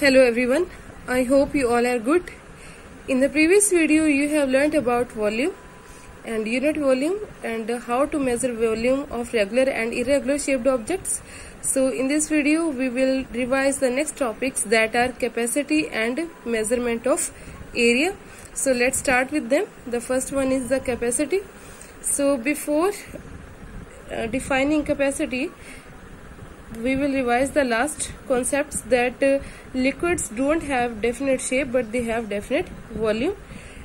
Hello everyone, I hope you all are good. In the previous video you have learnt about volume and unit volume and how to measure volume of regular and irregular shaped objects. So in this video we will revise the next topics that are capacity and measurement of area. So let's start with them. The first one is the capacity. So before defining capacity, we will revise the last concepts that liquids don't have definite shape but they have definite volume.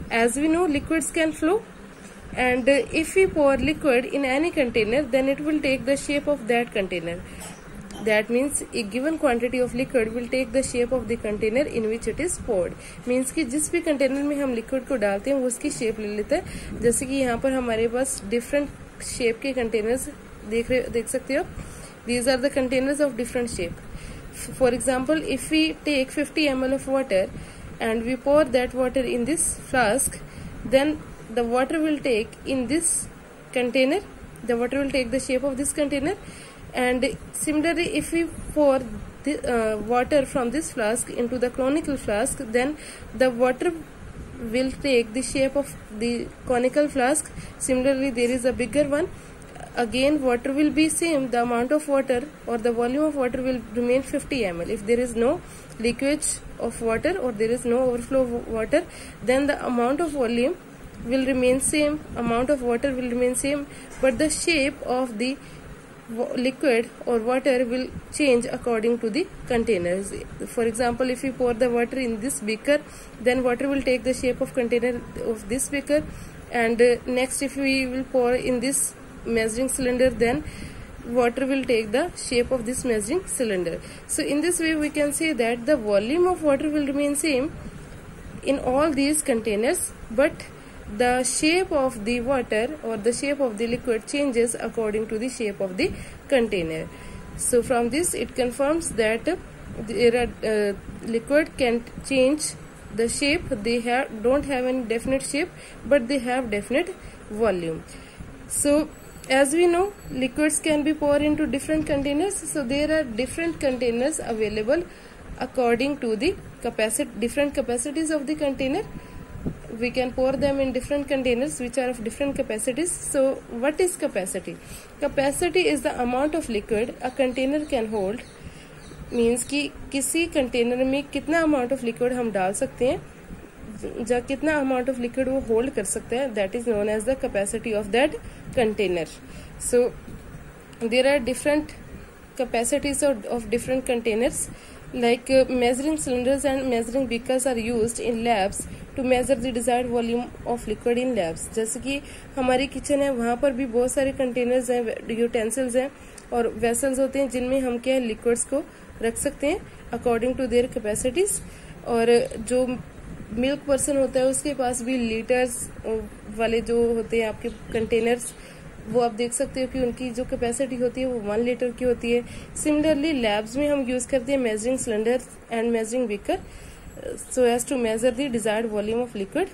As we know, liquids can flow, and if we pour liquid in any container, then it will take the shape of that container. That means a given quantity of liquid will take the shape of the container in which it is poured. Means कि जिस भी container में हम liquid को डालते हैं वो उसकी शेप ले लेता है. जैसे कि यहाँ पर हमारे पास डिफरेंट शेप के कंटेनर्स देख सकते हो. These are the containers of different shape. For example, if we take 50 ml of water and we pour that water in this flask, then the water will take in this container, the water will take the shape of this container. And similarly, if we pour the water from this flask into the conical flask, then the water will take the shape of the conical flask. Similarly, there is a bigger one. Again, water will be same. The amount of water or the volume of water will remain 50 ml. If there is no leakage of water or there is no overflow of water, then the amount of volume will remain same, amount of water will remain same, but the shape of the liquid or water will change according to the containers. For example, if we pour the water in this beaker, then water will take the shape of container of this beaker. And next, if we will pour in this measuring cylinder, then water will take the shape of this measuring cylinder. So in this way we can say that the volume of water will remain same in all these containers, but the shape of the water or the shape of the liquid changes according to the shape of the container. So from this it confirms that the liquid can change the shape. They don't have any definite shape, but they have definite volume. So as we know, liquids can be poured into different containers. So there are different containers available according to the different capacities of the container. We can pour them in different containers which are of different capacities. So what is capacity? Capacity is the amount of liquid a container can hold. Means कि किसी container में कितना amount of liquid हम डाल सकते हैं, जो कितना amount of liquid वो hold कर सकता है, that is known as the capacity of that container. So there are different capacities of different containers. Like measuring cylinders and measuring beakers are used in labs to measure the desired volume of liquid in labs. जैसे कि हमारी kitchen है, वहाँ पर भी बहुत सारे containers हैं, यूटेंसिल्स हैं और वेसल्स होते हैं जिनमें हम क्या लिक्विड्स को रख सकते हैं अकॉर्डिंग टू देयर कैपेसिटीज. और जो मिल्क पर्सन होता है उसके पास भी लीटर्स वाले जो होते हैं आपके कंटेनर्स, वो आप देख सकते हो कि उनकी जो कैपेसिटी होती है वो 1 लीटर की होती है. सिमिलरली लैब्स में हम यूज करते हैं measuring cylinder and measuring beaker so as to measure the desired volume of liquid.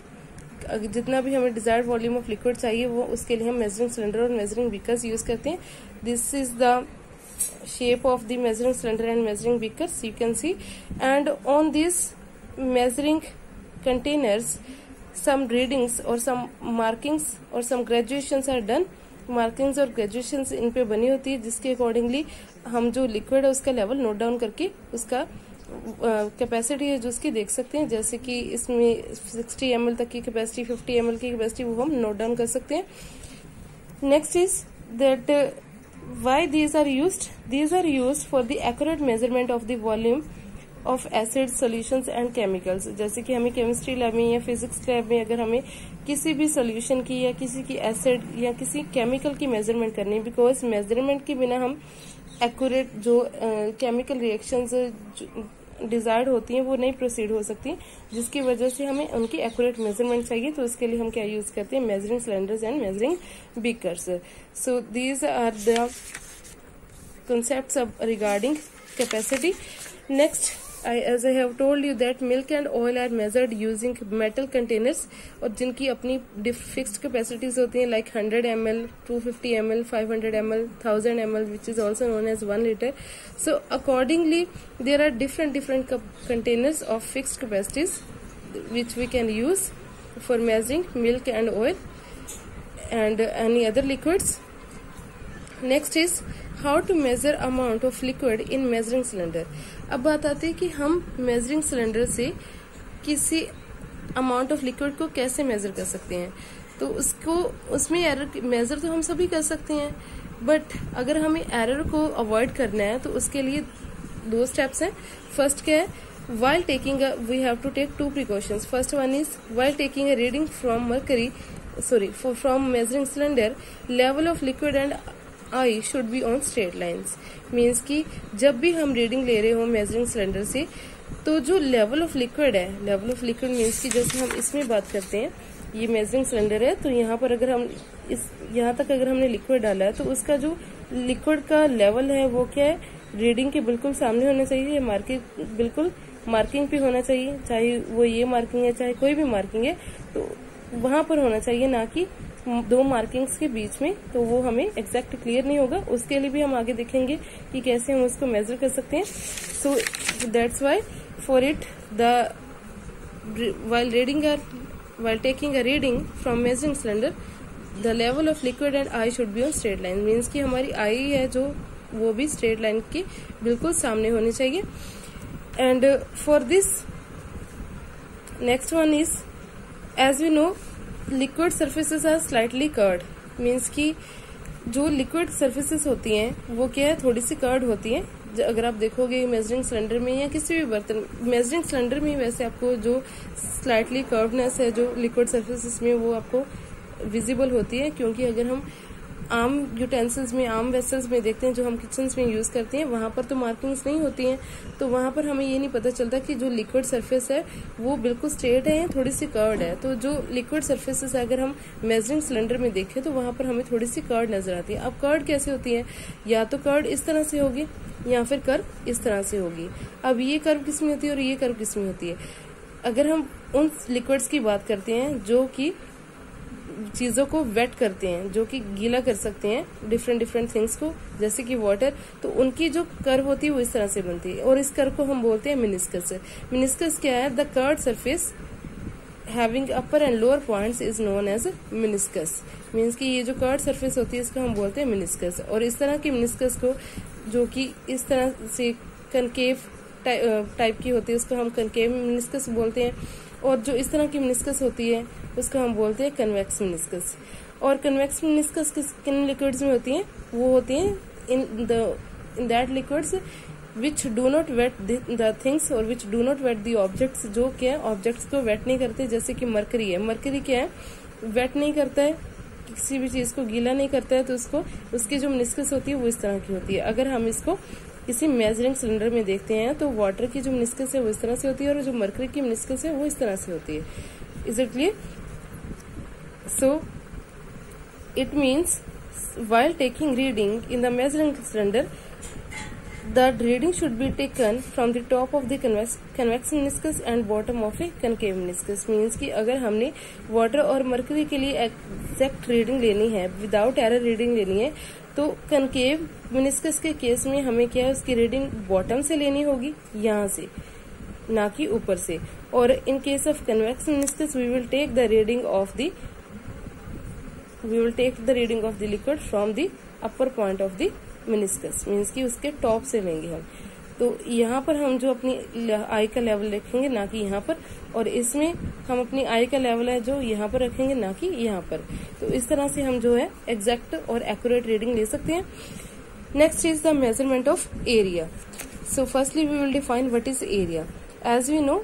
जितना भी हमें डिजायर्ड वॉल्यूम ऑफ लिक्विड चाहिए वो उसके लिए हम मेजरिंग सिलेंडर और मेजरिंग बीकर्स यूज करते हैं. This is the shape of the measuring cylinder and measuring beakers, you can see. And on these measuring containers some readings or some markings or some graduations are done. Markings और graduations इन पे बनी होती है जिसके accordingly हम जो liquid है उसका लेवल नोट डाउन करके उसका कैपेसिटी है जो उसकी देख सकते हैं. जैसे कि इसमें 60 ml तक की कैपेसिटी, 50 ml की कैपेसिटी वो हम नोट डाउन कर सकते हैं. Next is that why these are used? These are used for the accurate measurement of the volume of acids, solutions and chemicals. जैसे कि हमें केमिस्ट्री लैब में या फिजिक्स लैब में अगर हमें किसी भी सोल्यूशन की या किसी की एसिड या किसी केमिकल की मेजरमेंट करनी है, बिकॉज मेजरमेंट के बिना हम एक्यूरेट जो केमिकल रिएक्शंस डिजायर्ड होती हैं वो नहीं प्रोसीड हो सकती, जिसकी वजह से हमें उनकी एक्यूरेट मेजरमेंट चाहिए. तो उसके लिए हम क्या यूज करते हैं? Measuring cylinders and measuring beakers. So these are the concepts of regarding capacity. Next, as I have told you that milk and oil are measured using metal containers, और जिनकी अपनी fixed capacities होती हैं like 100 ml, 250 ml, 500 ml, 1000 ml, which is also known as 1 liter. So accordingly, there are different containers of fixed capacities which we can use for measuring milk and oil and any other liquids. Next is how to measure amount of liquid in measuring cylinder. अब बात आती है कि हम measuring cylinder से किसी amount of liquid को कैसे मेजर कर सकते हैं. तो उसमें एरर मेजर तो हम सभी कर सकते हैं, बट अगर हमें एरर को अवॉइड करना है तो उसके लिए 2 स्टेप्स हैं. फर्स्ट क्या है, while taking we have to take 2 precautions. First one is while taking a reading from from measuring cylinder, level of liquid and I should be on straight lines. Means कि जब भी हम reading ले रहे हो measuring cylinder से, तो जो लेवल ऑफ लिक्विड है, लेवल ऑफ लिक्विड मीन्स कि जैसे हम इसमें बात करते हैं, ये मेजरिंग सिलेंडर है, तो यहाँ पर अगर हम यहाँ तक अगर हमने लिक्विड डाला है तो उसका जो लिक्विड का लेवल है वो क्या है, रीडिंग के बिल्कुल सामने होना चाहिए, मार्किंग बिल्कुल मार्किंग पे होना चाहिए, चाहे वो ये मार्किंग है चाहे कोई भी मार्किंग है, तो वहां पर होना चाहिए, ना कि 2 मार्किंग्स के बीच में. तो वो हमें एग्जैक्ट क्लियर नहीं होगा. उसके लिए भी हम आगे देखेंगे कि कैसे हम उसको मेजर कर सकते हैं. So that's why for it while taking a reading from measuring cylinder, the level of liquid and I should be on straight line. Means कि हमारी I है जो वो भी स्ट्रेट लाइन के बिल्कुल सामने होनी चाहिए. And for this next one is, as we know, liquid surfaces are slightly curved. Means कि जो लिक्विड सर्फेसेस होती हैं वो क्या है, थोड़ी सी कर्व्ड होती हैं. अगर आप देखोगे मेजरिंग सिलेंडर में या किसी भी बर्तन, मेजरिंग सिलेंडर में वैसे आपको जो स्लाइटली कर्व्डनेस है जो लिक्विड सर्फेसेस में वो आपको विजिबल होती है, क्योंकि अगर हम आम यूटेंसिल्स में, आम वेसल्स में देखते हैं जो हम किचन में यूज करते हैं, वहां पर तो मार्किंग्स नहीं होती हैं, तो वहां पर हमें ये नहीं पता चलता कि जो लिक्विड सरफेस है वो बिल्कुल स्ट्रेट है या थोड़ी सी कर्व्ड है. तो जो लिक्विड सरफेसेस अगर हम मेजरिंग सिलेंडर में देखें तो वहां पर हमें थोड़ी सी कर्व्ड नजर आती है. अब कर्व्ड कैसे होती है, या तो कर्व्ड इस तरह से होगी या फिर कर्व इस तरह से होगी. अब ये कर्व किस में होती है और ये कर्व किस में होती है. अगर हम उन लिक्विड्स की बात करते हैं जो कि चीजों को वेट करते हैं, जो कि गीला कर सकते हैं डिफरेंट थिंग्स को, जैसे कि वाटर, तो उनकी जो कर्व होती है वो इस तरह से बनती है, और इस कर्व को हम बोलते हैं मिनिस्कस. मिनिस्कस क्या है, the curved surface having upper and lower points is known as meniscus. Means कि ये जो कर्व्ड सरफेस होती है इसको हम बोलते हैं मिनिस्कस. और इस तरह की मिनिस्कस को, जो कि इस तरह से कनकेव टाइप की होती है, उसको हम कनकेव मिनिस्कस बोलते हैं. और जो इस तरह की मिनिस्कस होती है उसको हम बोलते हैं कन्वेक्स मिनिस्कस. और कन्वेक्स मिनिस्कस किन लिक्विड्स में होती हैं, वो होती हैं in that liquids which do not wet the things और which do not wet the objects. जो क्या ऑब्जेक्ट्स को वेट नहीं करते, जैसे कि मरकरी है. मरकरी क्या है, वेट नहीं करता है, किसी भी चीज को गीला नहीं करता है, तो उसकी जो मिनिस्कस होती है वो इस तरह की होती है. अगर हम इसको किसी मेजरिंग सिलेंडर में देखते हैं तो वाटर की जो मिनिस्कस है वो इस तरह से होती है और जो मरकरी की मिनिस्कस है वो इस तरह से होती है. Is it clear? So it means while taking reading in the measuring cylinder, the reading should be taken from the top of the convex meniscus and bottom of a concave meniscus. Means कि अगर हमने water और mercury के लिए exact reading लेनी है, without error reading लेनी है, तो कनकेव मिनिस्कस के केस में हमें क्या है, उसकी रीडिंग बॉटम से लेनी होगी, यहाँ से, ना कि ऊपर से. और in case of convex meniscus we will take the reading of the liquid from the upper point of the meniscus. Means कि उसके टॉप से लेंगे हम. तो यहाँ पर हम जो अपनी आई का लेवल रखेंगे, ना कि यहाँ पर, और इसमें हम अपनी आई का लेवल है जो यहाँ पर रखेंगे, ना कि यहाँ पर. तो इस तरह से हम जो है एग्जैक्ट और एक्यूरेट रीडिंग ले सकते हैं. Next is the measurement of area. So firstly we will define what is area. As we know,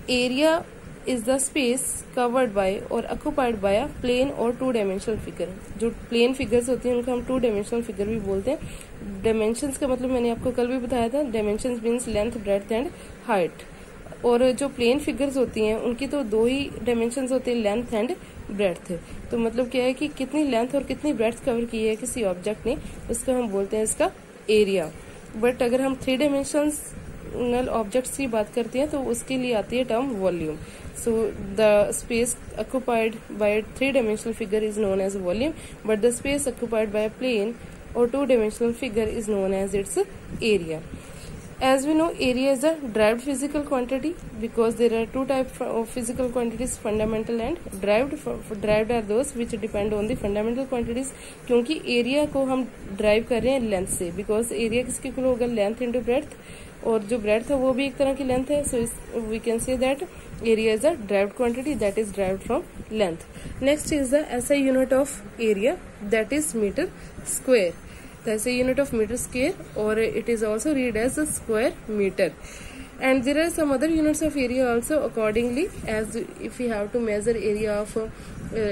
area is the space covered by or occupied by a plane or 2-dimensional figure. जो plane figures होती हैं उनको हम 2-dimensional figure भी बोलते हैं. Dimensions का मतलब मैंने आपको कल भी बताया था, dimensions means length, breadth and height. और जो प्लेन फिगर्स होती हैं उनकी तो 2 ही डायमेंशंस होते हैं, लेंथ एंड ब्रेड्थ. तो मतलब क्या है कि कितनी लेंथ और कितनी ब्रेड्थ कवर की है किसी ऑब्जेक्ट ने, उसको हम बोलते हैं इसका एरिया. बट अगर हम 3 डायमेंशंस डायमेंशनल ऑब्जेक्ट्स की बात करते हैं तो उसके लिए आती है term volume. So the space occupied by a 3-dimensional figure is known as volume, but the space occupied by a plane or 2-dimensional figure is known as its area. As we know, area is a derived physical quantity because there are two types of physical quantities, fundamental and derived. Derived are those which depend on the fundamental quantities. क्योंकि area को हम derive कर रहे हैं length से, because area किसके equal होगा, length into breadth, और जो breadth है वो भी एक तरह की length है. So we can say that area is a derived quantity that is derived from length. Next is the SI unit of area, that is meter square. The SI unit of meter square, or it is also read as a square meter. And there are some other units of area also accordingly, as if we have to measure area of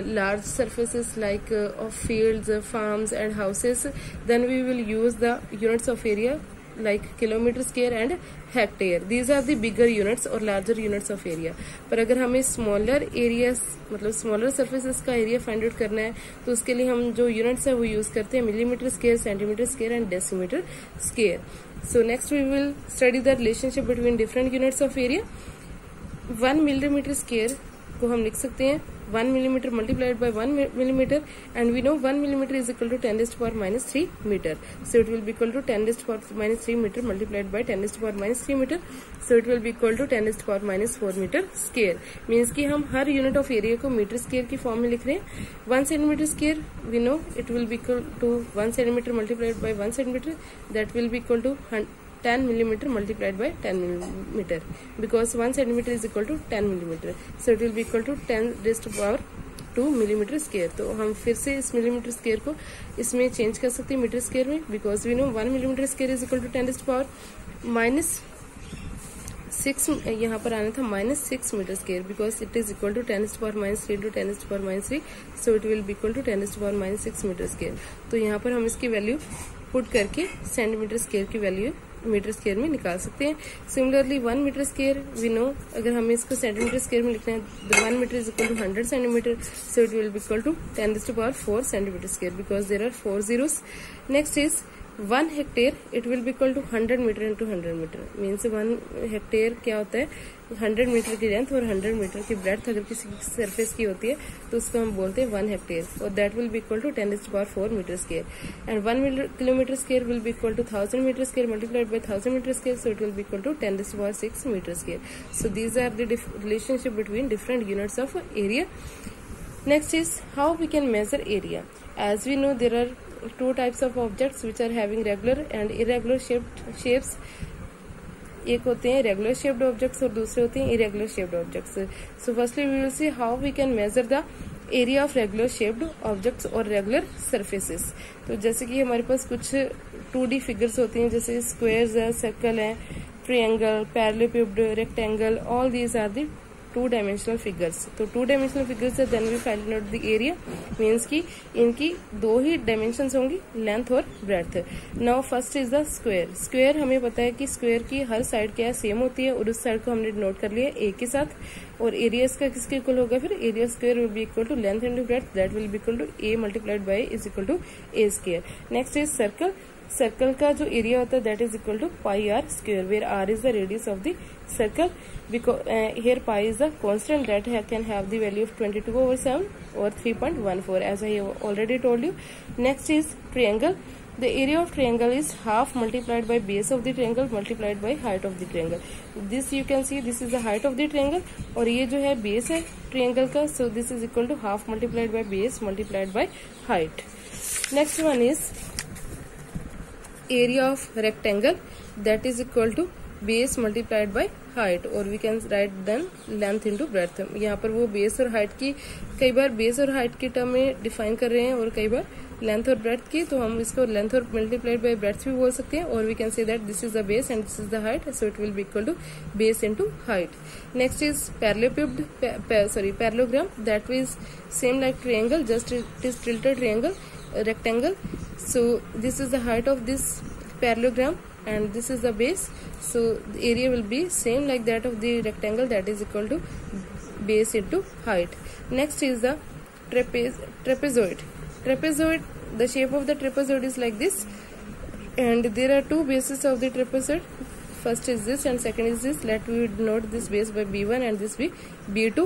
large surfaces like of fields, farms and houses, then we will use the units of area like kilometer square and hectare. These are the bigger units or larger units of area. पर अगर हमें smaller areas मतलब smaller surfaces का area find out करना है तो उसके लिए हम जो units है वो use करते हैं millimeter square, centimeter square and decimeter square. So next we will study the relationship between different units of area. 1 millimeter square को हम लिख सकते हैं 1 millimeter multiplied by 1 millimeter, and we know 1 millimeter is equal to 10 raised to power minus 3 meter. So it will be equal to 10 raised to power minus 3 meter multiplied by 10 raised to power minus 3 meter. So it will be equal to 10 raised to power minus 4 meter square. Means कि हम हर unit of area को meter square की form में लिख रहे हैं. 1 centimeter square we know it will be equal to 1 centimeter multiplied by 1 centimeter, that will be equal to 10 millimeter multiplied by 10 millimeter, because 1 centimeter is equal to 10 millimeter. So it will be equal to 10 raised to power 2 millimeter square. तो हम फिर से इस millimeter square को इसमें change कर सकते हैं मीटर स्क्वायर में, because we know 1 millimeter square is equal to 10 raised to power minus 6. यहाँ पर आना था minus 6 meter square, because it is equal to 10 raised to power minus 3 into 10 raised to power minus 3. So it will be equal to 10 raised to power minus 6 meter square. तो यहाँ पर हम इसकी value put करके centimetre square की value metre square में निकाल सकते हैं. Similarly 1 metre square we know, अगर हमें इसको सेंटीमीटर स्क्वायर में लिखना है 1 metre is equal to 100 centimetre. So it will be equal to 10 raised to power 4 centimetre square, because there are 4 zeros. Next is 1 hectare, it will be equal to 100 metre into 100 metre. Means 1 hectare क्या होता है, 100 metre की length और 100 metre की breadth अगर किसी surface की होती है तो उसको हम बोलते हैं 1 हेक्टेयर, और that will be equal to 10 raised to power 4 metre square. And 1 kilometre square will be equal to 1000 metre square multiplied by 1000 metre square. So it will be equal to 10 raised to power 6 metre square. So these are the relationship between different units of area. Next is how we can measure area. As we know, there are two types of objects which are having regular and irregular shapes. एक होते हैं regular shaped objects और दूसरे होते हैं irregular shaped objects. So firstly we will see how we can measure the area of regular shaped objects or regular surfaces. तो जैसे कि हमारे पास कुछ 2D figures होती हैं, जैसे squares है, circle है, triangle, parallelepiped, rectangle, all these are the 2-dimensional figures. तो 2-dimensional figures है, then we find out the area. Means कि इनकी दो ही dimensions होंगी, length और breadth. Now first is the square. Square हमें पता है कि square की हर side क्या सेम होती है, और उस side को हमने denote कर लिया a के साथ, और area इसका किसके इक्वल होगा, फिर area square will be equal to length into breadth, that will be equal to a multiplied by is equal to a square. Next is circle. Circle का जो एरिया होता है that is equal to pi r square, where r is the radius of the circle. Here pi is the constant that can have the value of 22/7 or 3.14, as I have already told you. Next is triangle. The area of triangle is half multiplied by base of the triangle multiplied by height of the triangle. This you can see, this is the height of the triangle, और ये जो है base है triangle का, so this is equal to half multiplied by base multiplied by height. Next one is area of rectangle, that is equal to base multiplied by height, और we can write then length into breadth. यहाँ पर वो base और height की, कई बार base और height की term में डिफाइन कर रहे हैं और कई बार लेंथ और ब्रेड्थ की, तो हम इसको लेंथ और मल्टीप्लाइड बाय ब्रेड्थ भी बोल सकते हैं, और we can say that this is the base and this is the height, so it will be equal to base into height. Next is parallelogram, that is same like triangle, just it is tilted triangle rectangle. So this is the height of this parallelogram and this is the base, so the area will be same like that of the rectangle, that is equal to base into height. Next is the trapezoid. The shape of the trapezoid is like this, and there are two bases of the trapezoid. first is this and second is this. Let we denote this base by b1 and this be b2,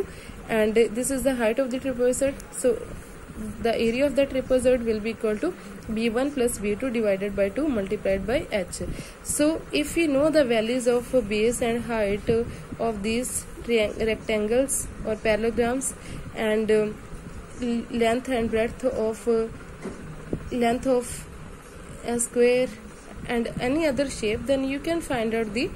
and this is the height of the trapezoid. So the area of the trapezoid will be equal to b1 plus b2 divided by 2 multiplied by h. So if we know the values of base and height of these rectangles or parallelograms, and length and breadth of a square and any other shape, then you can find out the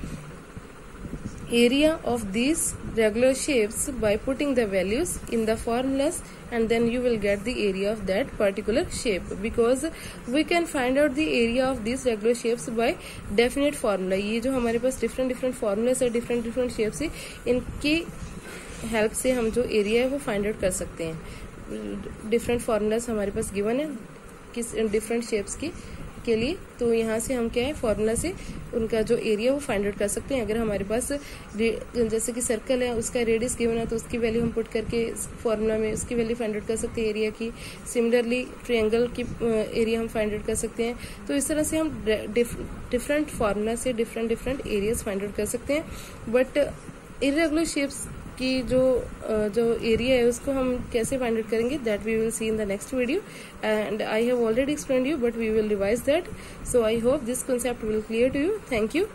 area of these regular shapes by putting the values in the formulas, and then you will get the area of that particular shape, because we can find out the area of these regular shapes by definite formula. ये जो हमारे पास different formulas है, different shapes है, इनकी help से हम जो area है वो फाइंड आउट कर सकते हैं. डिफरेंट फार्मूलाज हमारे पास गिवन है किस डिफरेंट शेप्स के लिए, तो यहाँ से हम क्या है फॉर्मूला से उनका जो एरिया वो फाइंड आउट कर सकते हैं. अगर हमारे पास जैसे कि सर्कल है उसका रेडियस गिवन है तो उसकी वैल्यू हम पुट करके फॉर्मूला में उसकी वैल्यू फाइंड आउट कर सकते हैं एरिया की. सिमिलरली ट्रायंगल की एरिया हम फाइंड आउट कर सकते हैं. तो इस तरह से हम डिफरेंट फार्मूला से डिफरेंट एरियाज फाइंड आउट कर सकते हैं. बट इरेगुलर शेप्स की जो एरिया है उसको हम कैसे फाइंड आउट करेंगे, that we will see in the next video, and I have already explained you but we will revise that. So I hope this concept will clear to you. Thank you.